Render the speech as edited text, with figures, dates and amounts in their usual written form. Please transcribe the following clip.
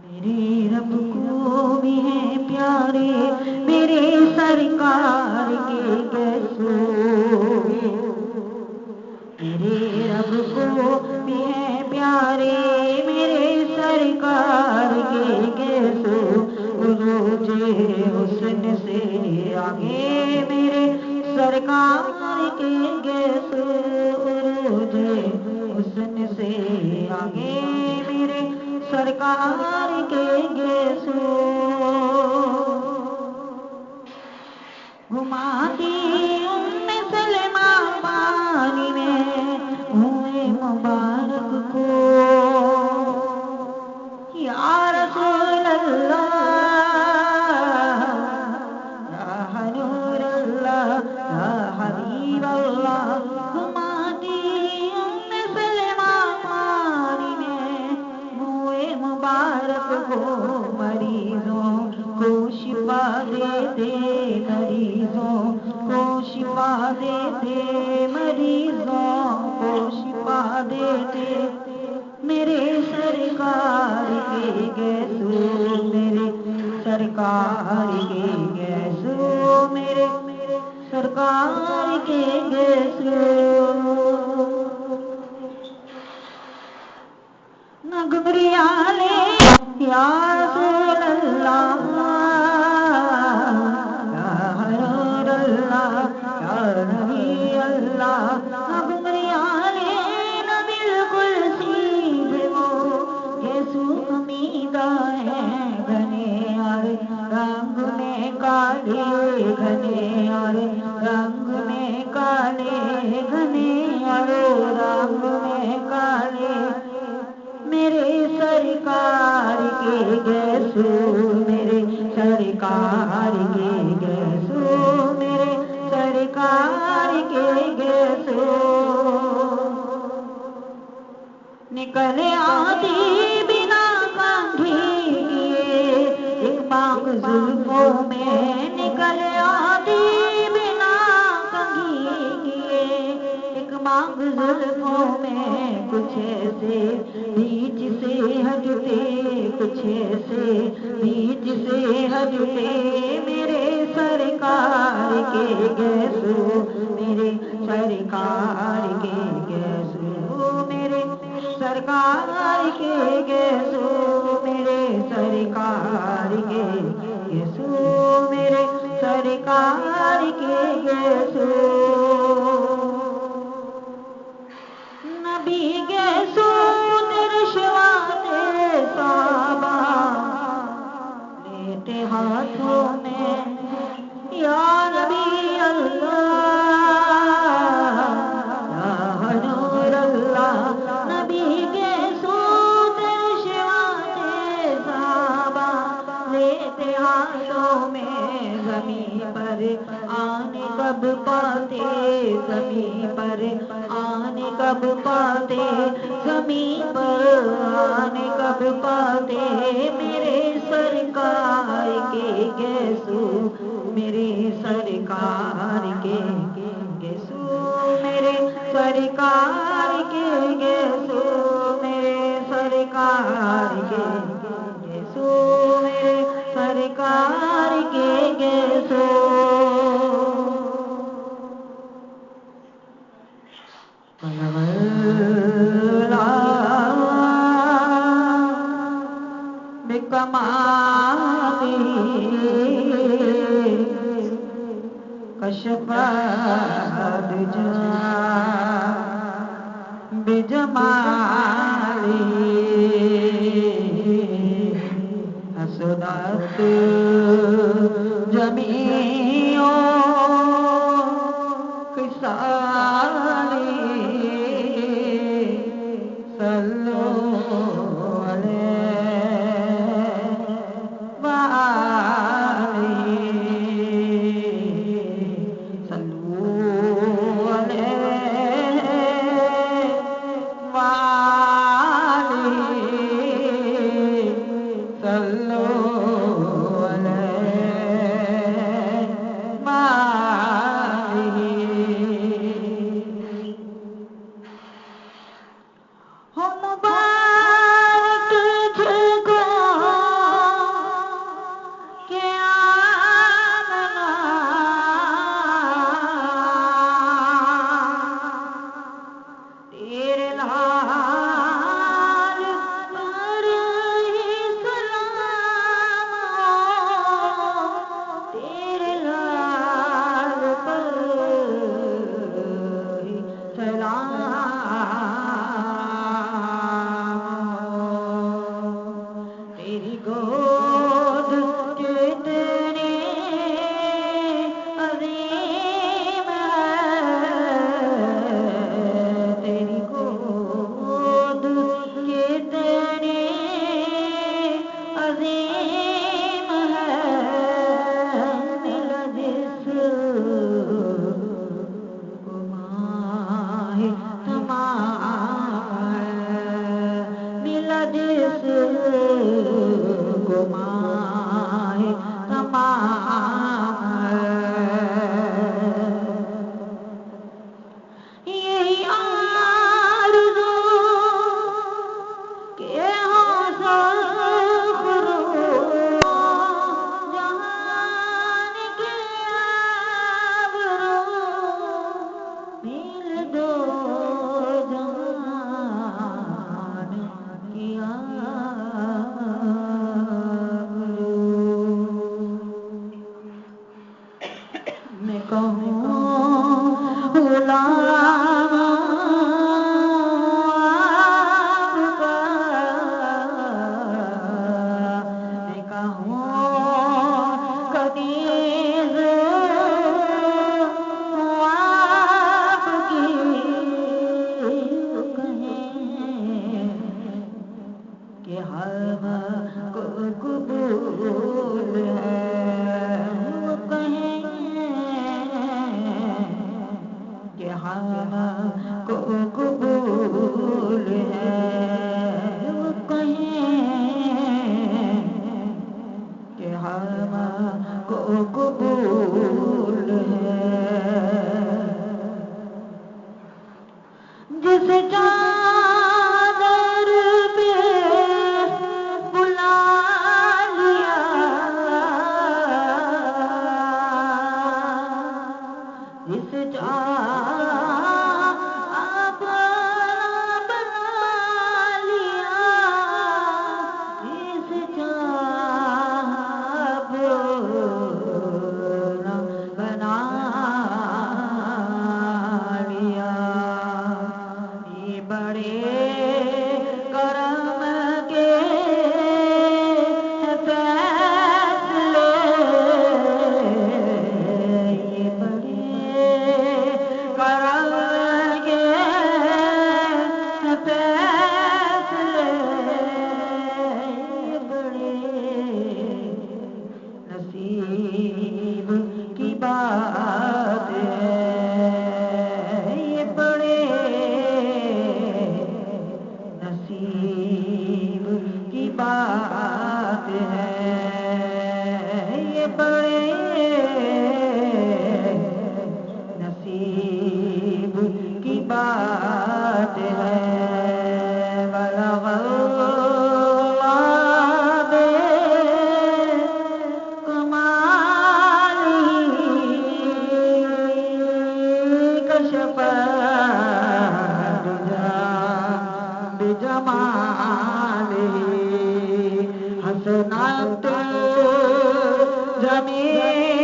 میرے رب کو بھی ہے پیارے میرے سرکار کے گیسو، میرے رب کو بھی ہے پیارے میرے سرکار کے گیسو، عروج حسن سے آگے میرے سرکار کے گیسو، عروج حسن سے آگے میرے سرکار کے گیسو، گھماتی ام سلمہ پانی میں منہ مبارک کو، یا رسول اللہ یا نور اللہ یا حبیب اللہ، گھماتی ام سلمہ پانی میں منہ مبارک کو، مریضوں کو شفا دے دے، مریضوں کو شفا دے دے، مریضوں کو شفا دے دے، میرے سرکار کے گیسو، میرے سرکار کے گیسو، میرے سرکار کے گیسو، نگریالے یا رسول اللہ یا حضور اللہ یا نبی اللہ، نگریالے نہ بالکل سیدھے وہ یسوع امیدہ ہے، گھنے اور رنگ میں کالے، گھنے اور رنگ میں کالے، گھنے اور رنگ میں کالے، میرے سرکار کے گیسو، میرے سرکار کے گیسو، میرے سرکار کے گیسو، نکل آتی بنا کنگھی کیے ایک بانگ زلفوں میں، نکل آتی بنا کنگھی کیے ایک بانگ زلفوں میں، کچھ ایسے بیچ سے ہٹتے، کچھ ایسے بیچ سے ہٹتے، میرے سرکار کے گیسو، میرے سرکار کے گیسو، میرے سرکار کے گیسو، میرے سرکار کے گیسو، میرے سرکار کے گیسو، نبی گیسو ترشواتے صحابہ لیتے ہاتھوں میں، یا نبی اللہ یا حضور اللہ، نبی گیسو ترشواتے صحابہ لیتے ہاتھوں میں، زمین پر آنے کب پاتے، زمین پر آنے کب پاتے، زمین پر آنے کب پاتے، میرے سرکار کے گیسو، میرے سرکار کے گیسو، میرے سرکار کے گیسو، میرے سرکار کے گیسو، میرے سرکار کے گیسو، بکمالی کشف الدجى بجمالی حسنت جمیع خصالی، صلو کو قبول ہے، وہ کہیں کہ ہم کو قبول ہے، وہ کہیں کہ ہم کو قبول ہے، جس چادر پہ بلا لیا، جس اپنا بنا لیا، جس اپنا بنا لیا، یہ بڑے کرم کے فیصلے، یہ بڑے کرم کے فیصلے، یہ بڑے نصیب کی بات ہے، یہ بڑے نصیب کی بات ہے، یہ بڑے نصیب کی بات ہے، بلغ اللہ بکمالہ، کشف بجمالہ، حسنت جمیع